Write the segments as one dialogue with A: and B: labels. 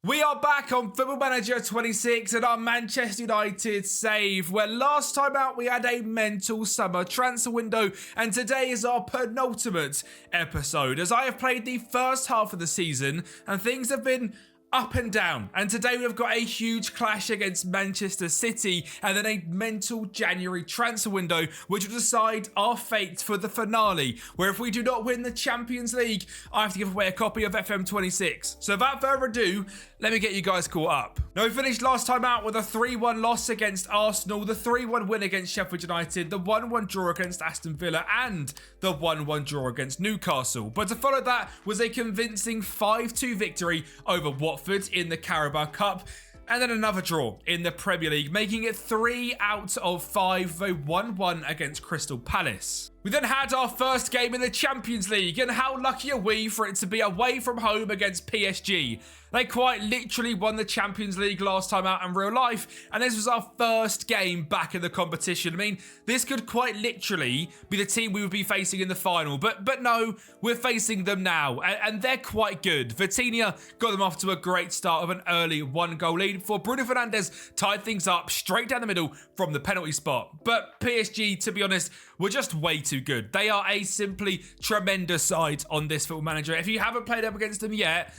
A: We are back on Football Manager 26 and our Manchester United save, where last time out we had a mental summer transfer window, and today is our penultimate episode as I have played the first half of the season and things have been up and down, and today we've got a huge clash against Manchester City and then a mental January transfer window which will decide our fate for the finale, where if we do not win the Champions League I have to give away a copy of FM26. So without further ado, let me get you guys caught up. Now, we finished last time out with a 3-1 loss against Arsenal, the 3-1 win against Sheffield United, the 1-1 draw against Aston Villa and the 1-1 draw against Newcastle. But to follow that was a convincing 5-2 victory over Watford in the Carabao Cup, and then another draw in the Premier League, making it 3 out of 5, a 1-1 against Crystal Palace. We then had our first game in the Champions League, and how lucky are we for it to be away from home against PSG. They quite literally won the Champions League last time out in real life, and this was our first game back in the competition. I mean, this could quite literally be the team we would be facing in the final, but no, we're facing them now, and they're quite good. Vitinha got them off to a great start of an early 1-goal lead before Bruno Fernandes tied things up straight down the middle from the penalty spot. But PSG, to be honest, were just way too good. They are a simply tremendous side on this Football Manager. If you haven't played up against them yet,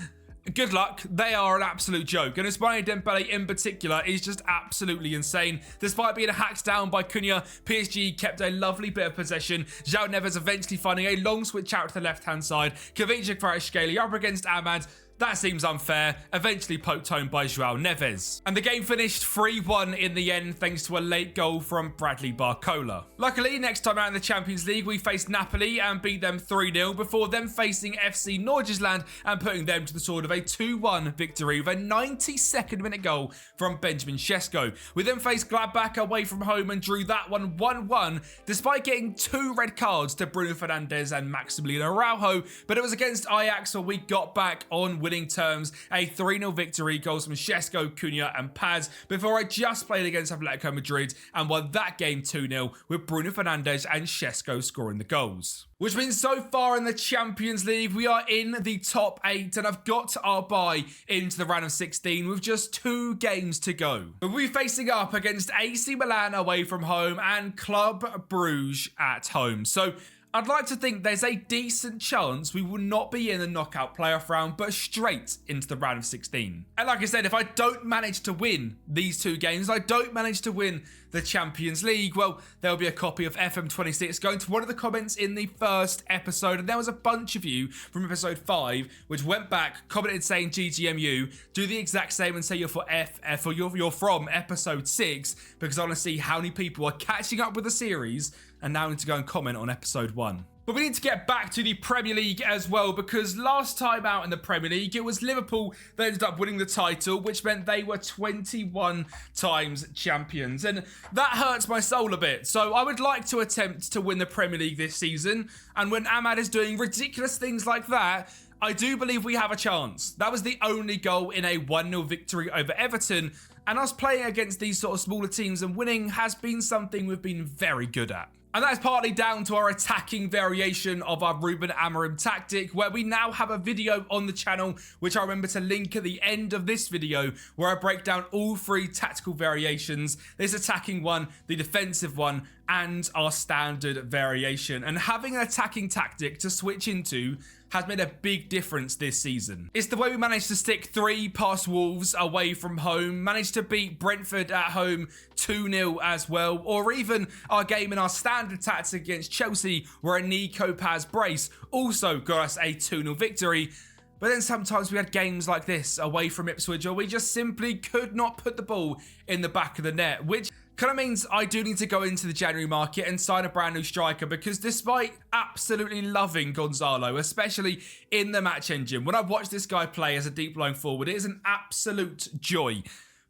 A: good luck. They are an absolute joke. And Ousmane Dembele in particular is just absolutely insane. Despite being hacked down by Cunha, PSG kept a lovely bit of possession. João Neves eventually finding a long switch out to the left-hand side. Kvaratskhelia Kvaratskhelia up against Ahmad. That seems unfair, eventually poked home by João Neves. And the game finished 3-1 in the end thanks to a late goal from Bradley Barcola. Luckily, next time out in the Champions League, we faced Napoli and beat them 3-0 before them facing FC Nordsjælland and putting them to the sword of a 2-1 victory with a 92nd minute goal from Benjamin Sesko. We then faced Gladbach away from home and drew that one 1-1 despite getting 2 red cards to Bruno Fernandes and Maximiliano Araujo, but it was against Ajax where we got back on winning terms, a 3-0 victory, goals from Sesko, Cunha and Paz, before I just played against Atletico Madrid and won that game 2-0 with Bruno Fernandes and Sesko scoring the goals. Which means so far in the Champions League, we are in the top 8 and have got our bye into the round of 16 with just 2 games to go. We'll be facing up against AC Milan away from home and Club Bruges at home. So I'd like to think there's a decent chance we will not be in the knockout playoff round, but straight into the round of 16. And like I said, if I don't manage to win these 2 games, I don't manage to win the Champions League, well, there'll be a copy of FM26 going to one of the comments in the first episode. And there was a bunch of you from episode 5, which went back, commented saying GGMU, do the exact same and say you're for FF or you're from episode 6, because I want to see how many people are catching up with the series and now need to go and comment on episode 1. But we need to get back to the Premier League as well, because last time out in the Premier League, it was Liverpool that ended up winning the title, which meant they were 21 times champions. And that hurts my soul a bit. So I would like to attempt to win the Premier League this season. And when Ahmad is doing ridiculous things like that, I do believe we have a chance. That was the only goal in a 1-0 victory over Everton. And us playing against these sort of smaller teams and winning has been something we've been very good at. And that's partly down to our attacking variation of our Ruben Amorim tactic, where we now have a video on the channel, which I remember to link at the end of this video, where I break down all 3 tactical variations, this attacking one, the defensive one, and our standard variation. And having an attacking tactic to switch into has made a big difference this season. It's the way we managed to stick 3 past Wolves away from home, managed to beat Brentford at home 2-0 as well, or even our game in our standard tactics against Chelsea, where a Nico Paz brace also got us a 2-0 victory. But then sometimes we had games like this away from Ipswich, or we just simply could not put the ball in the back of the net, which kind of means I do need to go into the January market and sign a brand new striker, because despite absolutely loving Gonzalo, especially in the match engine, when I watch this guy play as a deep line forward, it is an absolute joy.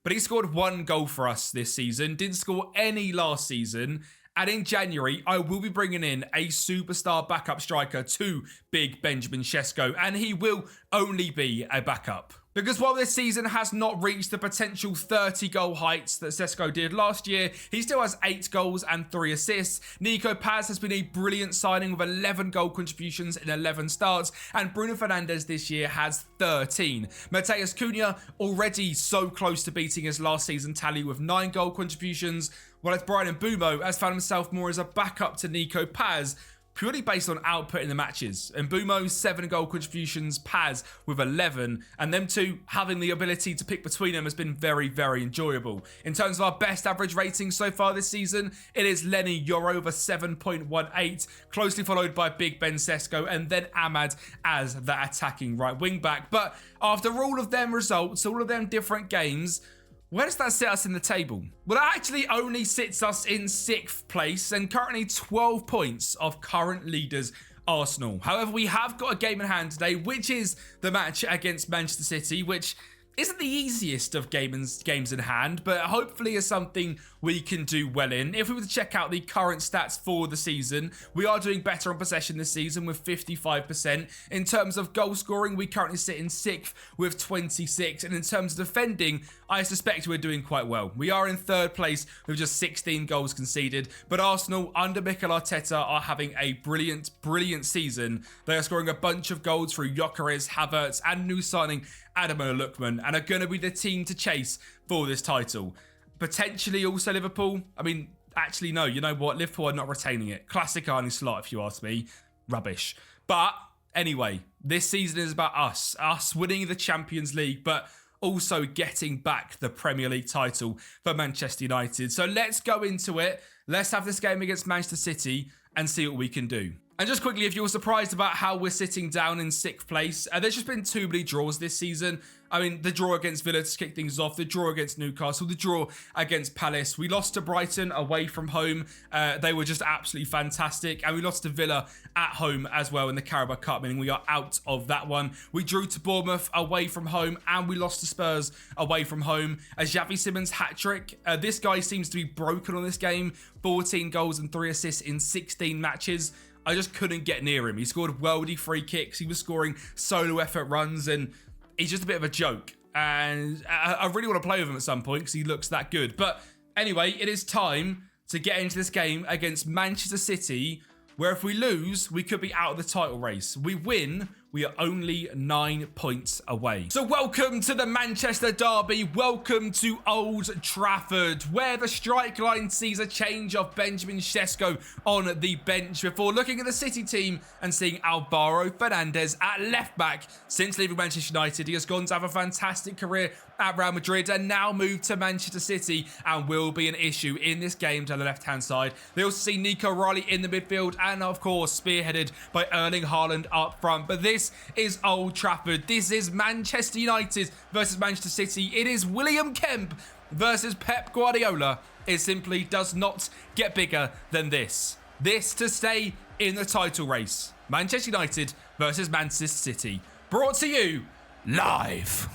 A: But he scored 1 goal for us this season, didn't score any last season. And in January, I will be bringing in a superstar backup striker to Big Benjamin Sesko, and he will only be a backup. Because while this season has not reached the potential 30-goal heights that Sesko did last year, he still has 8 goals and 3 assists. Nico Paz has been a brilliant signing with 11 goal contributions in 11 starts, and Bruno Fernandes this year has 13. Mateus Cunha already so close to beating his last season tally with 9 goal contributions, while Brian Mbeumo has found himself more as a backup to Nico Paz, purely based on output in the matches. And Mbeumo's 7 goal contributions, Paz with 11, and them two having the ability to pick between them has been very, very enjoyable. In terms of our best average rating so far this season, it is Lenny Yoro with 7.18, closely followed by Big Ben Sesko, and then Ahmad as the attacking right wing back. But after all of them results, all of them different games, where does that sit us in the table? Well, that actually only sits us in 6th place and currently 12 points of current leaders Arsenal. However, we have got a game in hand today, which is the match against Manchester City, which isn't the easiest of games in hand, but hopefully is something we can do well in. If we were to check out the current stats for the season, we are doing better on possession this season with 55%. In terms of goal scoring, we currently sit in 6th with 26. And in terms of defending, I suspect we're doing quite well. We are in 3rd place with just 16 goals conceded, but Arsenal under Mikel Arteta are having a brilliant, brilliant season. They are scoring a bunch of goals through Gyökeres, Havertz, and new signing Ademola Lookman, and are going to be the team to chase for this title. Potentially also Liverpool. I mean, actually, no. You know what? Liverpool are not retaining it. Classic Arne Slot, if you ask me. Rubbish. But anyway, this season is about us. Us winning the Champions League, but also getting back the Premier League title for Manchester United. So let's go into it. Let's have this game against Manchester City and see what we can do. And just quickly, if you were surprised about how we're sitting down in 6th place, there's just been too many draws this season. I mean, the draw against Villa to kick things off, the draw against Newcastle, the draw against Palace. We lost to Brighton away from home. They were just absolutely fantastic. And we lost to Villa at home as well in the Carabao Cup, meaning we are out of that one. We drew to Bournemouth away from home, and we lost to Spurs away from home. A Xavi Simons hat-trick. This guy seems to be broken on this game. 14 goals and 3 assists in 16 matches. I just couldn't get near him. He scored worldy free kicks. He was scoring solo effort runs, and he's just a bit of a joke. And I really want to play with him at some point because he looks that good. But anyway, it is time to get into this game against Manchester City, where if we lose, we could be out of the title race. We win, we are only 9 points away. So welcome to the Manchester Derby. Welcome to Old Trafford, where the strike line sees a change of Benjamin Sesko on the bench before looking at the City team and seeing Alvaro Fernandes at left back. Since leaving Manchester United, he has gone to have a fantastic career at Real Madrid and now moved to Manchester City and will be an issue in this game to the left-hand side. They also see Nico Riley in the midfield and, of course, spearheaded by Erling Haaland up front. But this is Old Trafford. This is Manchester United versus Manchester City. It is William Kemp versus Pep Guardiola. It simply does not get bigger than this. This to stay in the title race. Manchester United versus Manchester City. Brought to you live.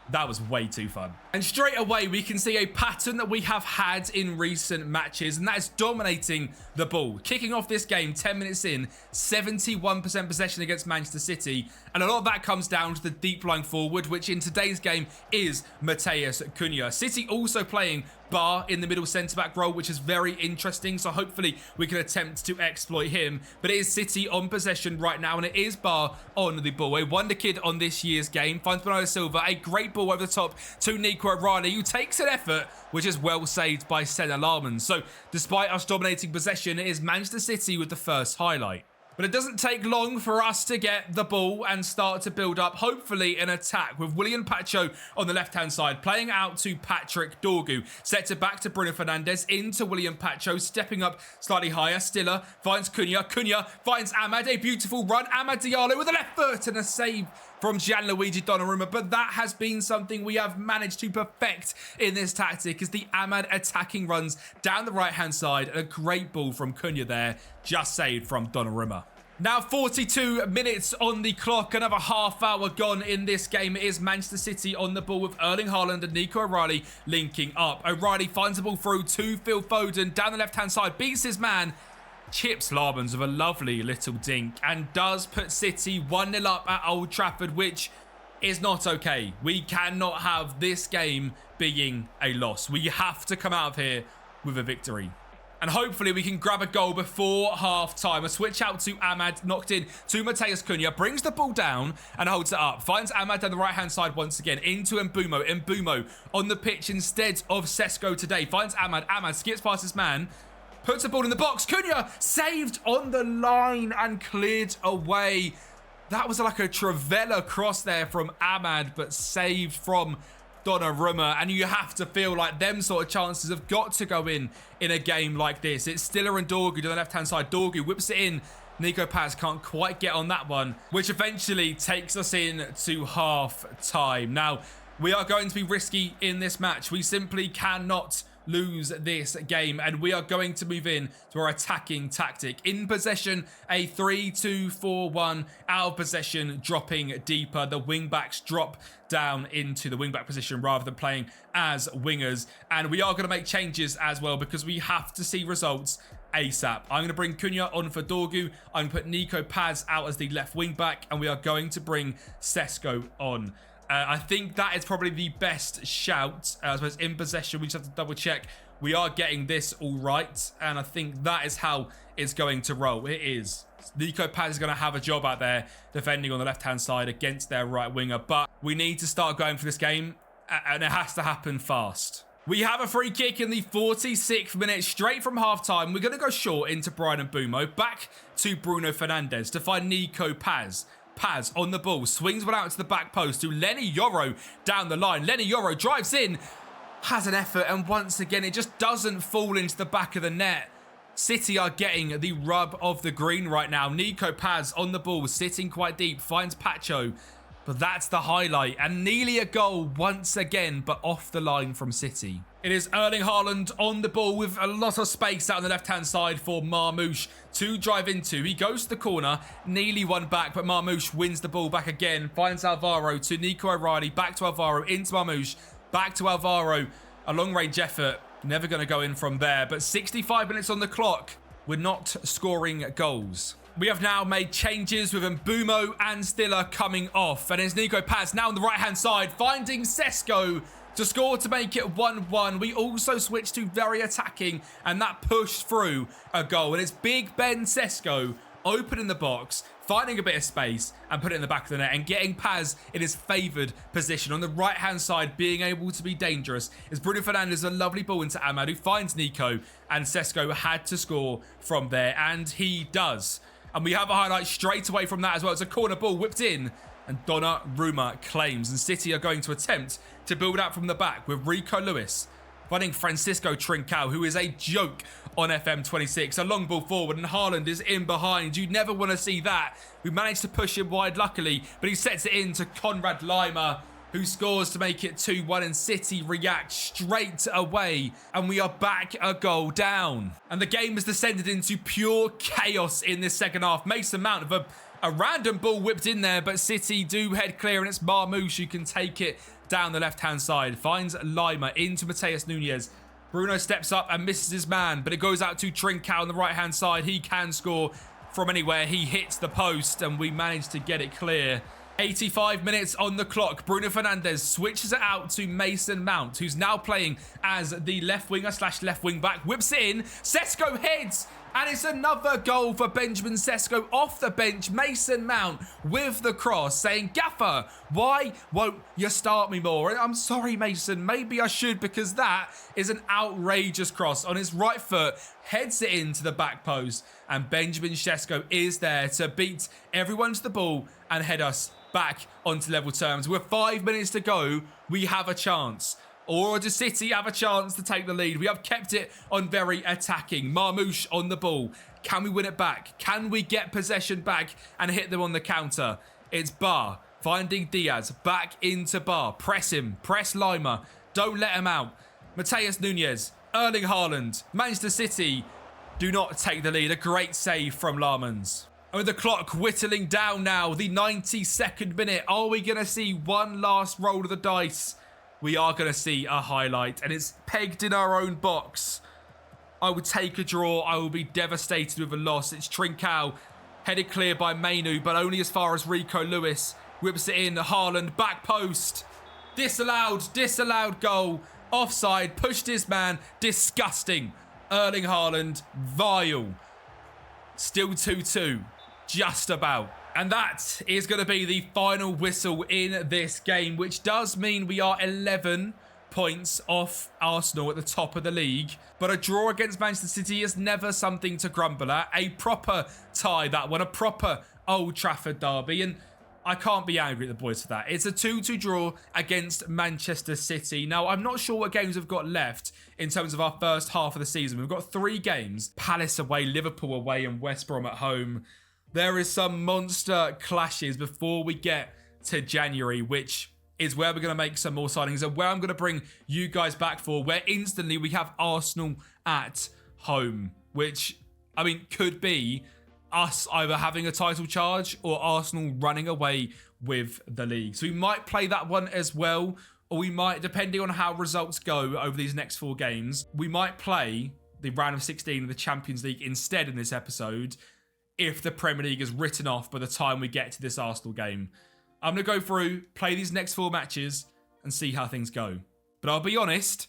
A: That was way too fun. And straight away, we can see a pattern that we have had in recent matches, and that is dominating the ball. Kicking off this game 10 minutes in, 71% possession against Manchester City. And a lot of that comes down to the deep line forward, which in today's game is Mateus Cunha. City also playing Bar in the middle centre-back role, which is very interesting. So hopefully we can attempt to exploit him. But it is City on possession right now, and it is Bar on the ball. A wonder kid on this year's game. Finds Bernardo Silva. A great ball over the top to Nico Riley, who takes an effort, which is well saved by Senna Larman. So despite us dominating possession, it is Manchester City with the first highlight. But it doesn't take long for us to get the ball and start to build up, hopefully, an attack with William Pacho on the left-hand side, playing out to Patrick Dorgu. Sets it back to Bruno Fernandes, into William Pacho, stepping up slightly higher. Stiller finds Cunha. Cunha finds Ahmad. A beautiful run. Amad Diallo with a left foot and a save from Gianluigi Donnarumma. But that has been something we have managed to perfect in this tactic, is the Ahmad attacking runs down the right-hand side. And a great ball from Cunha there, just saved from Donnarumma. Now 42 minutes on the clock, another half hour gone in this game. It is Manchester City on the ball with Erling Haaland and Nico O'Reilly linking up. O'Reilly finds the ball through to Phil Foden down the left-hand side, beats his man, chips Labans with a lovely little dink, and does put City 1-0 up at Old Trafford, which is not okay. We cannot have this game being a loss. We have to come out of here with a victory. And hopefully we can grab a goal before half-time. A switch out to Ahmad, knocked in to Matheus Cunha, brings the ball down and holds it up. Finds Ahmad down the right-hand side once again, into Mbeumo. Mbeumo on the pitch instead of Sesko today. Finds Ahmad. Ahmad skips past his man, puts the ball in the box. Cunha saved on the line and cleared away. That was like a Trivela cross there from Ahmad, but saved from Donnarumma, and you have to feel like them sort of chances have got to go in a game like this. It's Stiller and Dorgu to the left-hand side. Dorgu whips it in. Nico Paz can't quite get on that one, which eventually takes us in to half-time. Now, we are going to be risky in this match. We simply cannot lose this game, and we are going to move in to our attacking tactic. In possession, a 3-2-4-1. Out of possession, dropping deeper. The wing-backs drop down into the wing-back position rather than playing as wingers. And we are going to make changes as well because we have to see results ASAP. I'm going to bring Cunha on for Dorgu. I'm going to put Nico Paz out as the left wing-back, and we are going to bring Sesko on. I think that is probably the best shout. I suppose in possession, we just have to double check we are getting this all right. And I think that is how it's going to roll. It is. Nico Paz is going to have a job out there defending on the left-hand side against their right winger. But we need to start going for this game, and it has to happen fast. We have a free kick in the 46th minute, straight from half-time. We're going to go short into Bryan Mbeumo, back to Bruno Fernandes to find Nico Paz. Paz on the ball, swings one out to the back post to Lenny Yoro down the line. Lenny Yoro drives in, has an effort, and once again, it just doesn't fall into the back of the net. City are getting the rub of the green right now. Nico Paz on the ball, sitting quite deep, finds Pacho, but that's the highlight. And nearly a goal once again, but off the line from City. It is Erling Haaland on the ball with a lot of space out on the left-hand side for Marmoush to drive into. He goes to the corner, nearly one back, but Marmoush wins the ball back again. Finds Alvaro to Nico O'Reilly, back to Alvaro, into Marmoush, back to Alvaro. A long-range effort, never going to go in from there. But 65 minutes on the clock, we're not scoring goals. We have now made changes with Mbeumo and Stiller coming off. And it's Nico Paz now on the right-hand side, finding Sesko to score to make it 1-1. We also switched to very attacking, and that pushed through a goal. And it's Big Ben Sesko opening the box, finding a bit of space and putting it in the back of the net and getting Paz in his favoured position. On the right-hand side, being able to be dangerous is Bruno Fernandes, a lovely ball into Ahmad, who finds Nico, and Sesko had to score from there, and he does. And we have a highlight straight away from that as well. It's a corner ball whipped in, and Donnarumma claims. And City are going to attempt to build out from the back with Rico Lewis finding Francisco Trincao, who is a joke on FM26. A long ball forward, and Haaland is in behind. You never want to see that. We managed to push him wide, luckily, but he sets it in to Konrad Lima, who scores to make it 2-1, and City react straight away, and we are back a goal down. And the game has descended into pure chaos in this second half. Mason Mount with a random ball whipped in there, but City do head clear, and it's Marmoush who can take it down the left-hand side. Finds Lima into Matheus Nunes. Bruno steps up and misses his man, but it goes out to Trincao on the right-hand side. He can score from anywhere. He hits the post, and we manage to get it clear. 85 minutes on the clock. Bruno Fernandes switches it out to Mason Mount, who's now playing as the left winger / left wing back. Whips it in. Sesko heads. And it's another goal for Benjamin Sesko off the bench. Mason Mount with the cross saying, "Gaffer, why won't you start me more?" And I'm sorry, Mason. Maybe I should, because that is an outrageous cross on his right foot. Heads it into the back post. And Benjamin Sesko is there to beat everyone to the ball and head us back onto level terms. With 5 minutes to go, we have a chance. Or does City have a chance to take the lead? We have kept it on very attacking. Marmoush on the ball. Can we win it back? Can we get possession back and hit them on the counter? It's Bar finding Diaz. Back into Bar. Press him. Press Lima. Don't let him out. Matheus Nunes. Erling Haaland. Manchester City do not take the lead. A great save from Lammens. And with the clock whittling down now, the 92nd minute. Are we going to see one last roll of the dice? We are going to see a highlight, and it's pegged in our own box. I would take a draw. I will be devastated with a loss. It's Trincao, headed clear by Mainu, but only as far as Rico Lewis. Whips it in, Haaland, back post. Disallowed goal. Offside, pushed his man. Disgusting. Erling Haaland, vile. Still 2-2, just about. And that is going to be the final whistle in this game, which does mean we are 11 points off Arsenal at the top of the league. But a draw against Manchester City is never something to grumble at. A proper tie, that one, a proper Old Trafford derby. And I can't be angry at the boys for that. It's a 2-2 draw against Manchester City. Now, I'm not sure what games we've got left in terms of our first half of the season. We've got 3 games. Palace away, Liverpool away, and West Brom at home. There is some monster clashes before we get to January, which is where we're going to make some more signings and where I'm going to bring you guys back for, where instantly we have Arsenal at home, which, I mean, could be us either having a title charge or Arsenal running away with the league. So we might play that one as well, or we might, depending on how results go over these next 4 games, we might play the round of 16 of the Champions League instead in this episode if the Premier League is written off by the time we get to this Arsenal game. I'm going to go through, play these next 4 matches and see how things go. But I'll be honest,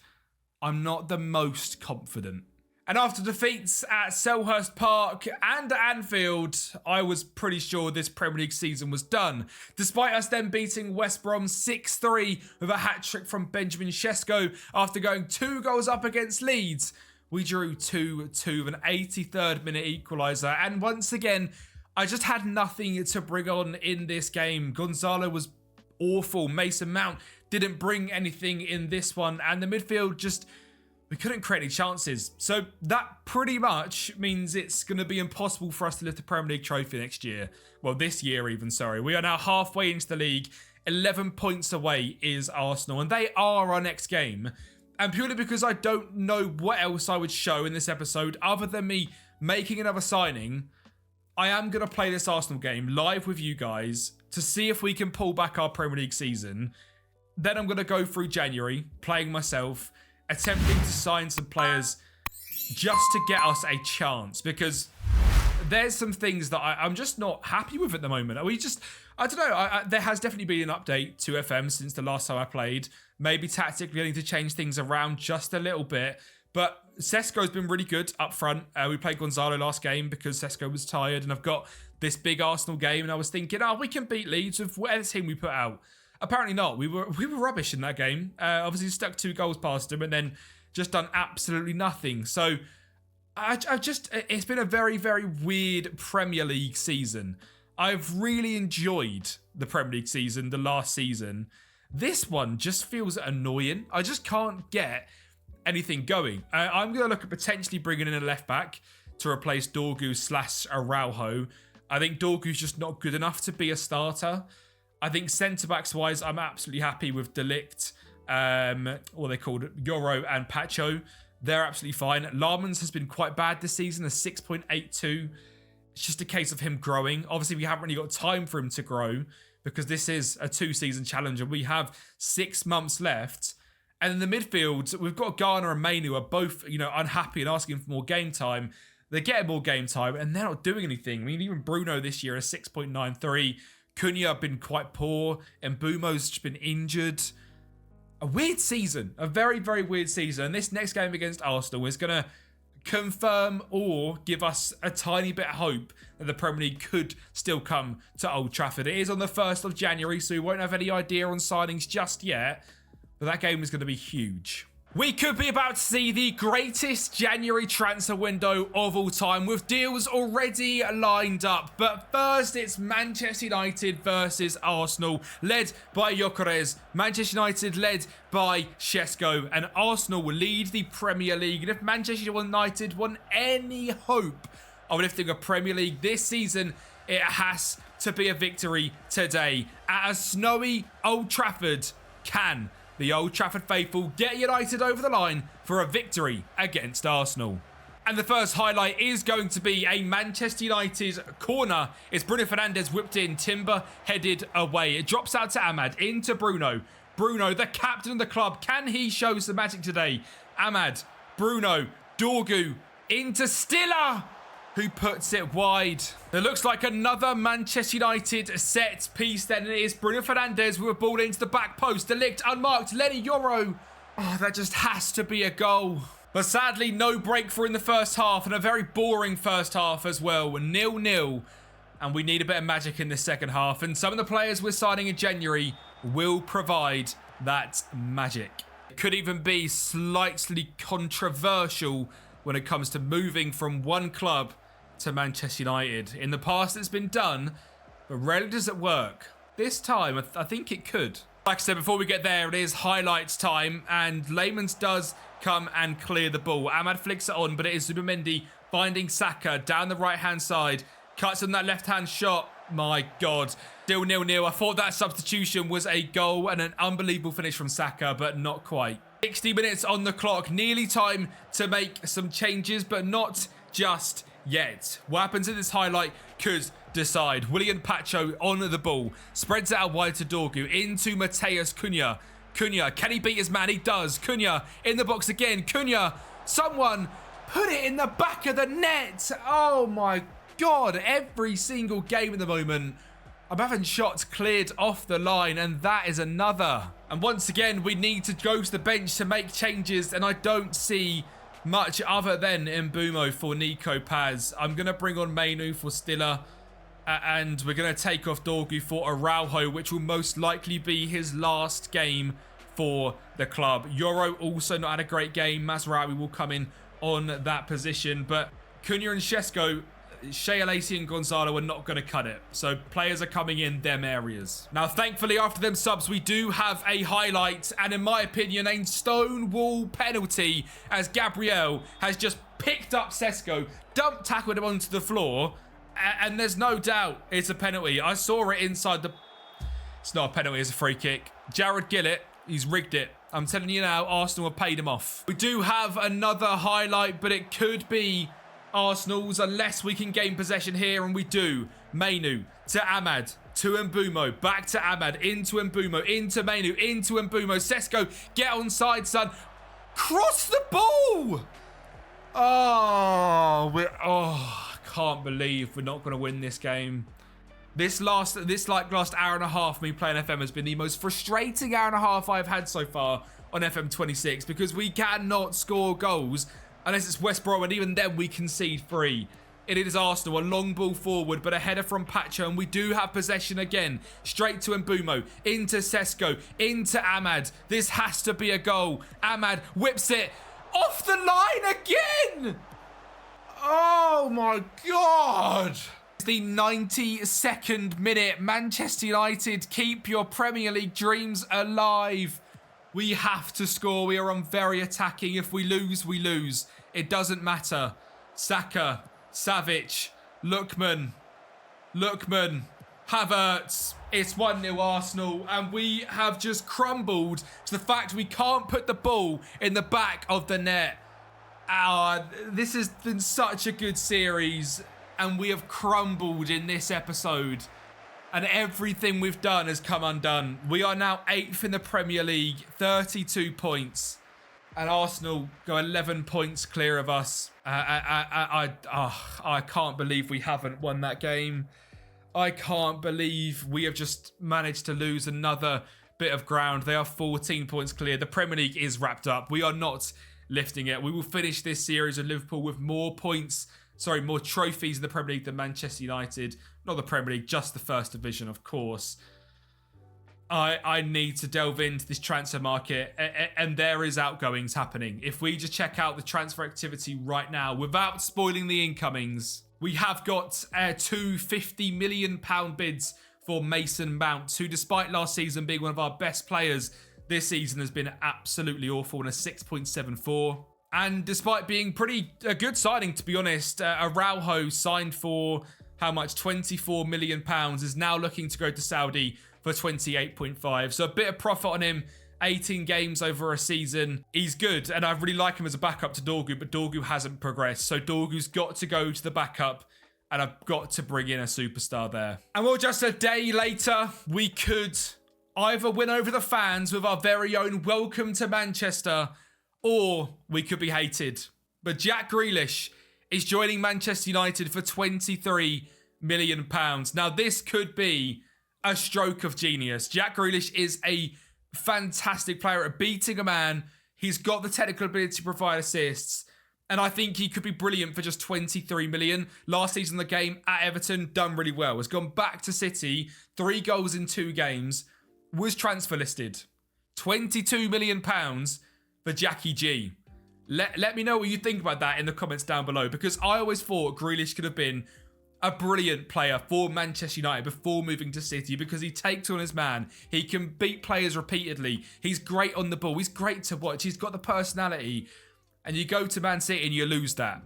A: I'm not the most confident. And after defeats at Selhurst Park and at Anfield, I was pretty sure this Premier League season was done. Despite us then beating West Brom 6-3 with a hat-trick from Benjamin Sesko after going 2 goals up against Leeds, we drew 2-2 with an 83rd minute equaliser. And once again, I just had nothing to bring on in this game. Gonzalo was awful. Mason Mount didn't bring anything in this one. And the midfield just, we couldn't create any chances. So that pretty much means it's going to be impossible for us to lift the Premier League trophy next year. Well, this year even, sorry. We are now halfway into the league. 11 points away is Arsenal. And they are our next game. And purely because I don't know what else I would show in this episode other than me making another signing, I am going to play this Arsenal game live with you guys to see if we can pull back our Premier League season. Then I'm going to go through January, playing myself, attempting to sign some players just to get us a chance, because there's some things that I'm just not happy with at the moment. I don't know, there has definitely been an update to FM since the last time I played. Maybe tactically I need to change things around just a little bit. But Sesko's been really good up front. We played Gonzalo last game because Sesko was tired, and I've got this big Arsenal game, and I was thinking, we can beat Leeds with whatever team we put out. Apparently not. We were rubbish in that game. Obviously stuck 2 goals past them and then just done absolutely nothing. So it's been a very, very weird Premier League season. I've really enjoyed the Premier League season, the last season. This one just feels annoying. I just can't get anything going. I'm going to look at potentially bringing in a left back to replace Dorgu/Araujo. I think Dorgu's just not good enough to be a starter. I think centre-backs wise, I'm absolutely happy with De Ligt, what they called Yoro and Pacho. They're absolutely fine. Larmans has been quite bad this season, a 6.82. It's just a case of him growing. Obviously, we haven't really got time for him to grow because this is a 2-season challenge and we have 6 months left. And in the midfield, we've got Garner and Mainu who are both, unhappy and asking for more game time. They're getting more game time and they're not doing anything. I mean, even Bruno this year is 6.93. Cunha have been quite poor. And Mbumo's just been injured. A weird season. A very, very weird season. And this next game against Arsenal is going to confirm or give us a tiny bit of hope that the Premier League could still come to Old Trafford. It is on the 1st of January, so we won't have any idea on signings just yet. But that game is going to be huge. We could be about to see the greatest January transfer window of all time with deals already lined up. But first, it's Manchester United versus Arsenal, led by Gyökeres. Manchester United led by Sesko. And Arsenal will lead the Premier League. And if Manchester United want any hope of lifting a Premier League this season, it has to be a victory today at a snowy Old Trafford. Can the Old Trafford faithful get United over the line for a victory against Arsenal? And the first highlight is going to be a Manchester United corner. It's Bruno Fernandes whipped in, Timber headed away. It drops out to Ahmad, into Bruno. Bruno, the captain of the club, can he show some magic today? Ahmad, Bruno, Dorgu, into Stiller. who puts it wide. It looks like another Manchester United set piece then. It is Bruno Fernandes with a ball into the back post. De Ligt unmarked. Lenny Yoro. Oh, that just has to be a goal. But sadly, no breakthrough in the first half and a very boring first half as well. 0-0. And we need a bit of magic in this second half. And some of the players we're signing in January will provide that magic. It could even be slightly controversial when it comes to moving from one club to Manchester United. In the past, it's been done, but rarely does it work. This time, I think it could. Like I said, before we get there, it is highlights time, and Layman's does come and clear the ball. Ahmad flicks it on, but it is Zubimendi finding Saka down the right-hand side. Cuts on that left-hand shot. My God. Still 0-0. I thought that substitution was a goal and an unbelievable finish from Saka, but not quite. 60 minutes on the clock. Nearly time to make some changes, but not just yet. What happens in this highlight could decide. William Pacho on the ball. Spreads it out wide to Dorgu. Into Mateus Cunha. Cunha, can he beat his man? He does. Cunha in the box again. Cunha, someone put it in the back of the net. Oh my God. Every single game at the moment, I'm having shots cleared off the line, and that is another. And once again, we need to go to the bench to make changes, and I don't see much other than Mbumo for Nico Paz. I'm going to bring on Mainu for Stiller, and we're going to take off Dorgu for Araujo, which will most likely be his last game for the club. Yoro also not had a great game. Mazraoui will come in on that position, but Cunha and Shesko, Shea Alesi and Gonzalo are not going to cut it. So players are coming in them areas. Now, thankfully, after them subs, we do have a highlight. And in my opinion, a stonewall penalty as Gabriel has just picked up Sesko, tackled him onto the floor. And there's no doubt it's a penalty. I saw it inside the... It's not a penalty, it's a free kick. Jared Gillett, he's rigged it. I'm telling you now, Arsenal have paid him off. We do have another highlight, but it could be Arsenal's unless we can gain possession here, and we do. Mainu to Ahmad, to Mbumo, back to Ahmad, into Mbumo, into Mainu, into Mbumo. Sesko, get onside, son. Cross the ball! I can't believe we're not going to win this game. This last hour and a half me playing FM has been the most frustrating hour and a half I've had so far on FM 26 because we cannot score goals unless it's West Brom, and even then we concede 3. It is Arsenal, a long ball forward, but a header from Pacho, and we do have possession again. Straight to Mbumo, into Sesko, into Ahmad. This has to be a goal. Ahmad whips it off the line again! Oh my God! It's the 92nd minute. Manchester United, keep your Premier League dreams alive. We have to score. We are on very attacking. If we lose, we lose. It doesn't matter. Saka, Savic, Lookman, Havertz. It's 1-0 Arsenal, and we have just crumbled to the fact we can't put the ball in the back of the net. This has been such a good series, and we have crumbled in this episode. And everything we've done has come undone. We are now 8th in the Premier League, 32 points. And Arsenal go 11 points clear of us. I can't believe we haven't won that game. I can't believe we have just managed to lose another bit of ground. They are 14 points clear. The Premier League is wrapped up. We are not lifting it. We will finish this series of Liverpool with more trophies in the Premier League than Manchester United. Not the Premier League, just the First Division, of course. I need to delve into this transfer market, and there is outgoings happening. If we just check out the transfer activity right now, without spoiling the incomings, we have got two £50 million bids for Mason Mount, who, despite last season being one of our best players, this season has been absolutely awful in a 6.74. And despite being a good signing, to be honest, Araujo signed for how much? £24 million, is now looking to go to Saudi for 28.5. So a bit of profit on him. 18 games over a season. He's good, and I really like him as a backup to Dorgu, but Dorgu hasn't progressed. So Dorgu's got to go to the backup, and I've got to bring in a superstar there. And well, just a day later, we could either win over the fans with our very own welcome to Manchester, or we could be hated. But Jack Grealish is joining Manchester United for £23 million. Now, this could be a stroke of genius. Jack Grealish is a fantastic player at beating a man. He's got the technical ability to provide assists. And I think he could be brilliant for just 23 million. Last season, the game at Everton, done really well. Has gone back to City, 3 goals in 2 games, was transfer listed. £22 million for Jackie G. Let me know what you think about that in the comments down below, because I always thought Grealish could have been a brilliant player for Manchester United before moving to City, because he takes on his man. He can beat players repeatedly. He's great on the ball. He's great to watch. He's got the personality. And you go to Man City and you lose that.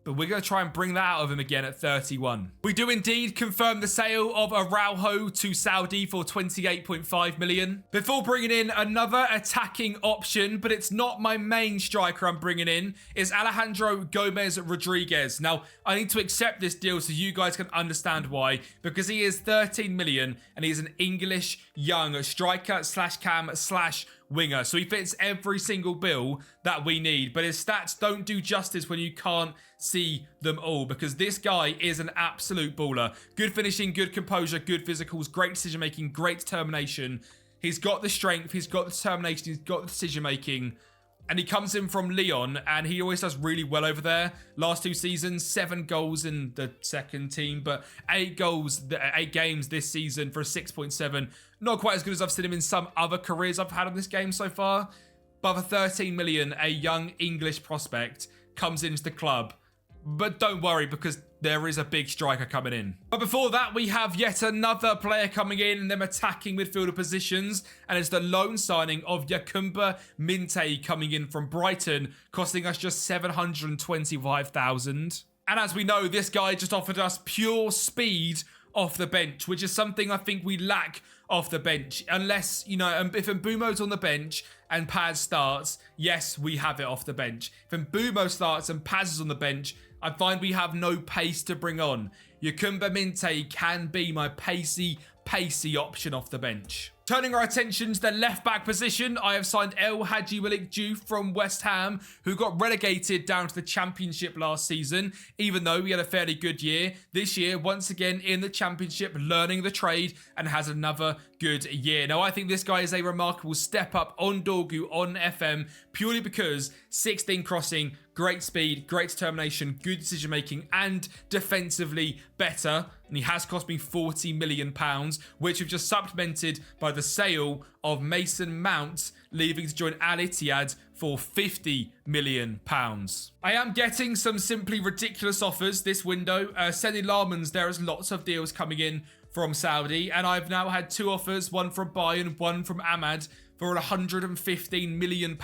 A: But we're going to try and bring that out of him again at 31. We do indeed confirm the sale of Araujo to Saudi for 28.5 million. Before bringing in another attacking option, but it's not my main striker I'm bringing in, is Alejandro Gomez Rodriguez. Now, I need to accept this deal so you guys can understand why, because he is 13 million and he's an English young striker slash cam slash winger. So he fits every single bill that we need, but his stats don't do justice when you can't see them all, because this guy is an absolute baller. Good finishing, good composure, good physicals, great decision making, great determination. He's got the strength, he's got the determination, he's got the decision making, and he comes in from Lyon and he always does really well over there. Last 2 seasons, 7 goals in the second team, but 8 games this season for a 6.7. Not quite as good as I've seen him in some other careers I've had on this game so far. But for 13 million, a young English prospect comes into the club. But don't worry, because there is a big striker coming in. But before that, we have yet another player coming in and them attacking midfielder positions. And it's the loan signing of Yakumba Minte coming in from Brighton, costing us just 725,000. And as we know, this guy just offered us pure speed off the bench, which is something I think we lack off the bench. Unless, you know, if Mbumo's on the bench and Paz starts, yes, we have it off the bench. If Mbumo starts and Paz is on the bench, I find we have no pace to bring on. Yakumba Minte can be my pacey option off the bench. Turning our attention to the left-back position, I have signed El Hadji Willik Diouf from West Ham, who got relegated down to the Championship last season, even though he had a fairly good year. This year, once again in the Championship, learning the trade, and has another good year. Now, I think this guy is a remarkable step up on Dorgu, on FM, purely because 16 crossing, great speed, great determination, good decision making, and defensively better. And he has cost me £40 million, which we've just supplemented by the sale of Mason Mount, leaving to join Al Ittihad for £50 million. I am getting some simply ridiculous offers this window. Seni Larmans, there is lots of deals coming in from Saudi, and I've now had 2 offers, one from Bayern, one from Ahmad, for £115 million.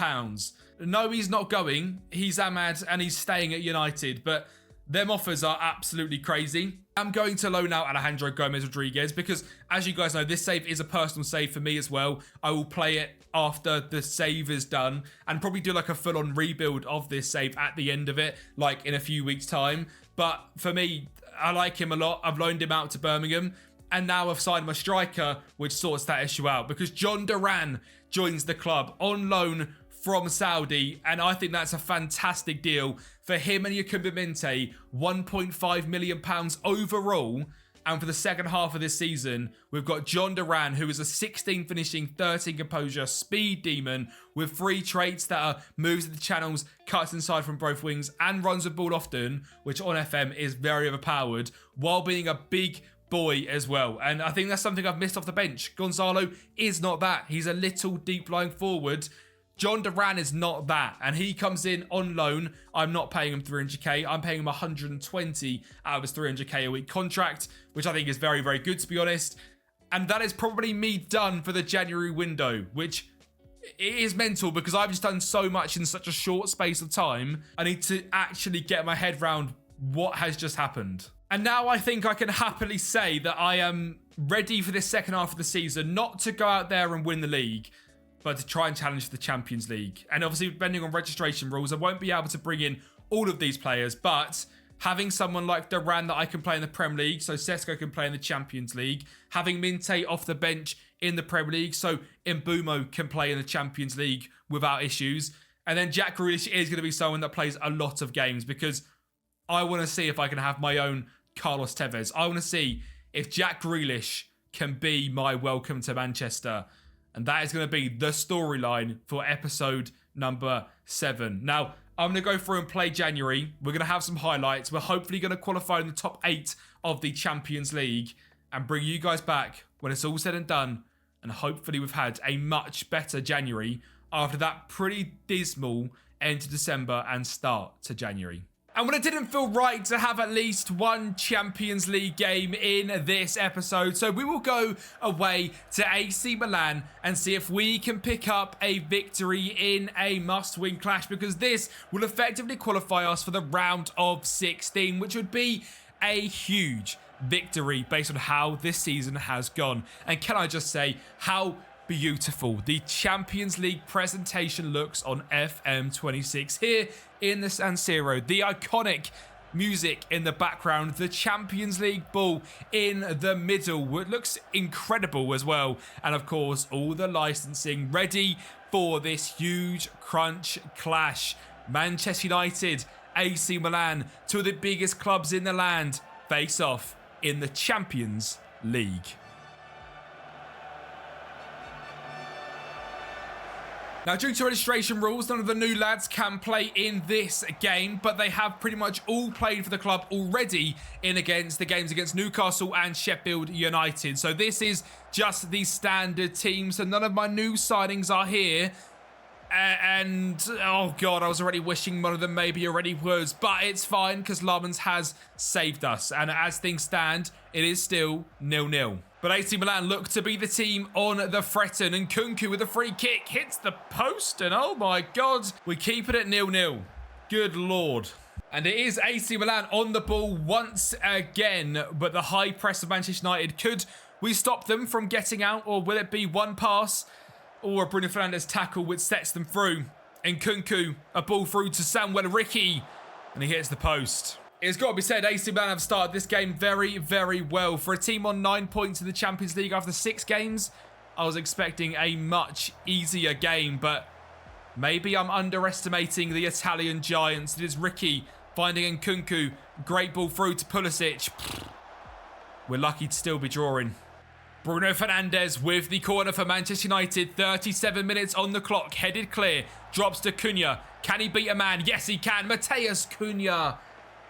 A: No, he's not going. He's Ahmad and he's staying at United, but them offers are absolutely crazy. I'm going to loan out Alejandro Gomez Rodriguez because, as you guys know, this save is a personal save for me as well. I will play it after the save is done and probably do like a full-on rebuild of this save at the end of it, like in a few weeks' time. But for me, I like him a lot. I've loaned him out to Birmingham, and now I've signed my striker, which sorts that issue out because John Duran joins the club on loan from Saudi, and I think that's a fantastic deal for him and Yakumba Minte. £1.5 million overall, and for the second half of this season, we've got John Duran, who is a 16 finishing, 13 composure, speed demon with 3 traits that are moves at the channels, cuts inside from both wings, and runs the ball often, which on FM is very overpowered, while being a big boy as well. And I think that's something I've missed off the bench. Gonzalo is not that. He's a little deep lying forward. John Duran is not that, and he comes in on loan. I'm not paying him 300k. I'm paying him 120 out of his 300k a week contract, which I think is very, very good, to be honest. And that is probably me done for the January window, which is mental because I've just done so much in such a short space of time. I need to actually get my head around what has just happened. And now I think I can happily say that I am ready for this second half of the season, not to go out there and win the league, but to try and challenge for the Champions League. And obviously, depending on registration rules, I won't be able to bring in all of these players, but having someone like Duran that I can play in the Premier League, so Sesko can play in the Champions League, having Minte off the bench in the Premier League, so Mbumo can play in the Champions League without issues, and then Jack Grealish is going to be someone that plays a lot of games, because I want to see if I can have my own Carlos Tevez. I want to see if Jack Grealish can be my welcome to Manchester. And that is going to be the storyline for episode number 7. Now, I'm going to go through and play January. We're going to have some highlights. We're hopefully going to qualify in the top 8 of the Champions League and bring you guys back when it's all said and done. And hopefully we've had a much better January after that pretty dismal end to December and start to January. And when it didn't feel right to have at least one Champions League game in this episode, so we will go away to AC Milan and see if we can pick up a victory in a must-win clash, because this will effectively qualify us for the round of 16, which would be a huge victory based on how this season has gone. And can I just say how beautiful the Champions League presentation looks on FM26 here in the San Siro. The iconic music in the background, the Champions League ball in the middle. It looks incredible as well. And of course, all the licensing ready for this huge crunch clash. Manchester United, AC Milan, two of the biggest clubs in the land, face off in the Champions League. Now, due to registration rules, none of the new lads can play in this game, but they have pretty much all played for the club already in the games against Newcastle and Sheffield United. So this is just the standard team, so none of my new signings are here. And, oh God, I was already wishing one of them maybe already was, but it's fine because Lamans has saved us. And as things stand, it is still 0-0. But AC Milan look to be the team on the threaten, and Kunku with a free kick hits the post, and oh my God, we keep it at 0-0. Good Lord. And it is AC Milan on the ball once again, but the high press of Manchester United, could we stop them from getting out, or will it be one pass or a Bruno Fernandes tackle which sets them through? And Kunku, a ball through to Samuel Ricky, and he hits the post. It's got to be said, AC Milan have started this game very, very well. For a team on 9 points in the Champions League after 6 games, I was expecting a much easier game, but maybe I'm underestimating the Italian giants. It is Ricky finding Nkunku. Great ball through to Pulisic. We're lucky to still be drawing. Bruno Fernandes with the corner for Manchester United. 37 minutes on the clock. Headed clear. Drops to Cunha. Can he beat a man? Yes, he can. Mateus Cunha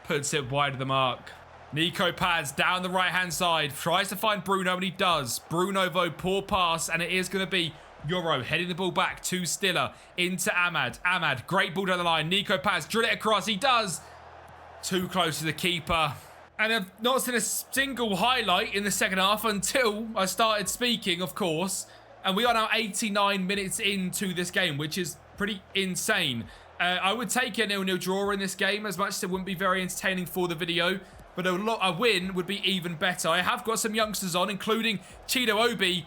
A: puts it wide of the mark. Nico Paz down the right-hand side. Tries to find Bruno, and he does. Bruno, though, poor pass, and it is going to be Euro heading the ball back to Stiller. Into Ahmad. Ahmad, great ball down the line. Nico Paz, drill it across. He does. Too close to the keeper. And I've not seen a single highlight in the second half until I started speaking, of course. And we are now 89 minutes into this game, which is pretty insane. I would take a 0-0 draw in this game, as much as it wouldn't be very entertaining for the video. But a win would be even better. I have got some youngsters on, including Chido Obi,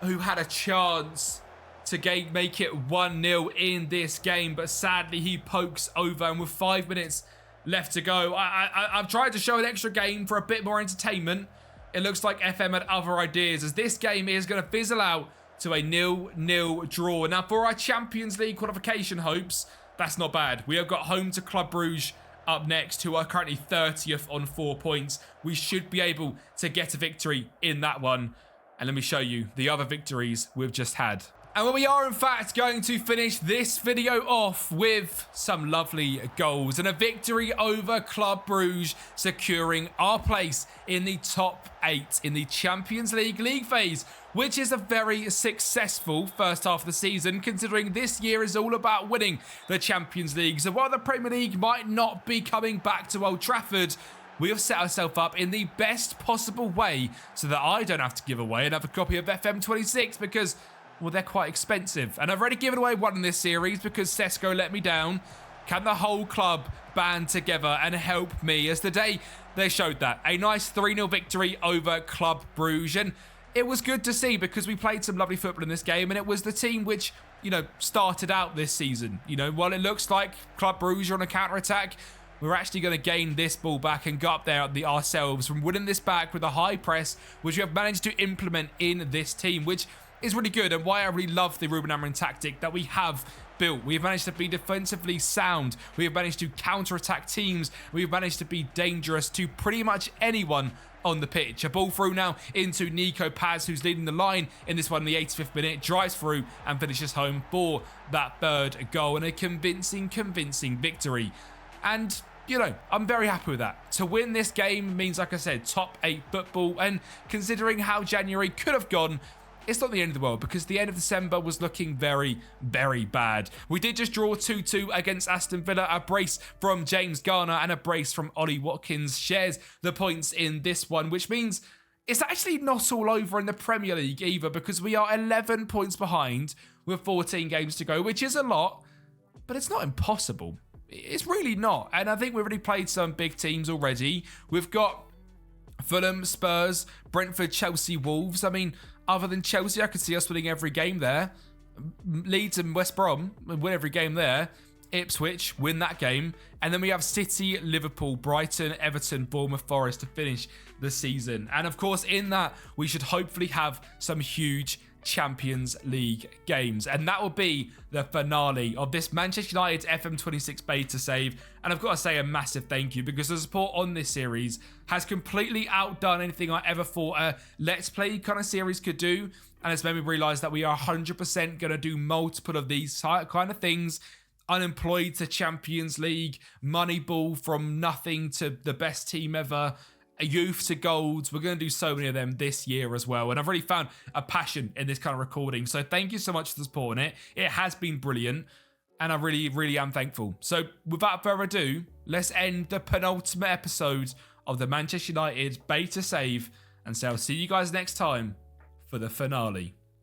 A: who had a chance to make it 1-0 in this game. But sadly, he pokes over, and with 5 minutes left to go, I've tried to show an extra game for a bit more entertainment. It looks like FM had other ideas, as this game is going to fizzle out to a 0-0 draw. Now, for our Champions League qualification hopes, that's not bad. We have got home to Club Brugge up next, who are currently 30th on 4 points. We should be able to get a victory in that one. And let me show you the other victories we've just had. And we are, in fact, going to finish this video off with some lovely goals and a victory over Club Brugge, securing our place in the top 8 in the Champions League phase, which is a very successful first half of the season, considering this year is all about winning the Champions League. So while the Premier League might not be coming back to Old Trafford, we have set ourselves up in the best possible way so that I don't have to give away another copy of FM26, because, well, they're quite expensive. And I've already given away one in this series because Sesko let me down. Can the whole club band together and help me? As today, they showed that. A nice 3-0 victory over Club Brugge. And it was good to see, because we played some lovely football in this game, and it was the team which, you know, started out this season. You know, while it looks like Club Brugge are on a counter-attack, we're actually going to gain this ball back and go up there ourselves from winning this back with a high press, which we have managed to implement in this team, which is really good, and why I really love the Ruben Amorim tactic that we have built. We have managed to be defensively sound. We have managed to counter-attack teams. We have managed to be dangerous to pretty much anyone on the pitch. A ball through now into Nico Paz, who's leading the line in this one in the 85th minute, drives through and finishes home for that third goal, and a convincing victory. And you know, I'm very happy with that. To win this game means, like I said, top 8 football, and considering how January could have gone, it's not the end of the world, because the end of December was looking very, very bad. We did just draw 2-2 against Aston Villa. A brace from James Garner and a brace from Ollie Watkins shares the points in this one, which means it's actually not all over in the Premier League either, because we are 11 points behind with 14 games to go, which is a lot, but it's not impossible. It's really not. And I think we've already played some big teams already. We've got Fulham, Spurs, Brentford, Chelsea, Wolves. I mean, other than Chelsea, I could see us winning every game there. Leeds and West Brom win every game there. Ipswich win that game. And then we have City, Liverpool, Brighton, Everton, Bournemouth, Forest to finish the season. And of course, in that, we should hopefully have some huge Champions League games, and that will be the finale of this Manchester United FM26 beta save. And I've got to say a massive thank you, because the support on this series has completely outdone anything I ever thought a Let's Play kind of series could do, and it's made me realise that we are 100% going to do multiple of these kind of things. Unemployed to Champions League, Moneyball from nothing to the best team ever, youth to golds. We're going to do so many of them this year as well, and I've really found a passion in this kind of recording, so thank you so much for supporting it. It has been brilliant, and I really am thankful. So without further ado, let's end the penultimate episode of the Manchester United beta save, and so I'll see you guys next time for the finale.